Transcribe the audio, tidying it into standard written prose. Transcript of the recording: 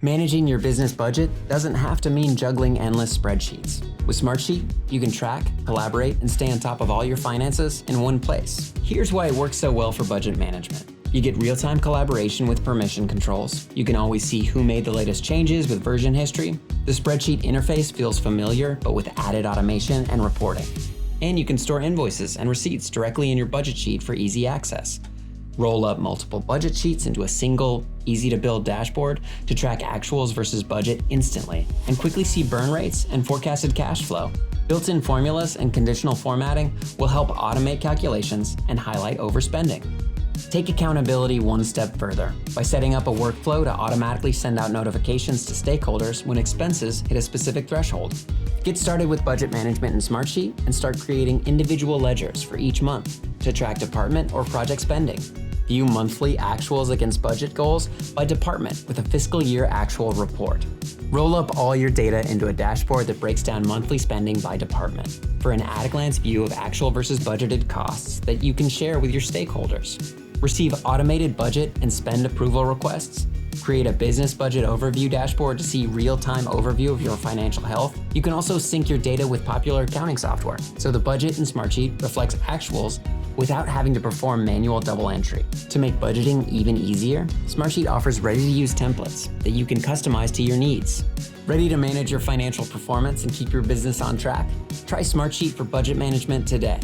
Managing your business budget doesn't have to mean juggling endless spreadsheets. With Smartsheet, you can track, collaborate, and stay on top of all your finances in one place. Here's why it works so well for budget management. You get real-time collaboration with permission controls. You can always see who made the latest changes with version history. The spreadsheet interface feels familiar, but with added automation and reporting. And you can store invoices and receipts directly in your budget sheet for easy access. Roll up multiple budget sheets into a single, easy-to-build dashboard to track actuals versus budget instantly and quickly see burn rates and forecasted cash flow. Built-in formulas and conditional formatting will help automate calculations and highlight overspending. Take accountability one step further by setting up a workflow to automatically send out notifications to stakeholders when expenses hit a specific threshold. Get started with budget management in Smartsheet and start creating individual ledgers for each month to track department or project spending. View monthly actuals against budget goals by department with a fiscal year actual report. Roll up all your data into a dashboard that breaks down monthly spending by department for an at-a-glance view of actual versus budgeted costs that you can share with your stakeholders. Receive automated budget and spend approval requests. Create a business budget overview dashboard to see real-time overview of your financial health. You can also sync your data with popular accounting software, so the budget in Smartsheet reflects actuals without having to perform manual double entry. To make budgeting even easier, Smartsheet offers ready-to-use templates that you can customize to your needs. Ready to manage your financial performance and keep your business on track? Try Smartsheet for budget management today.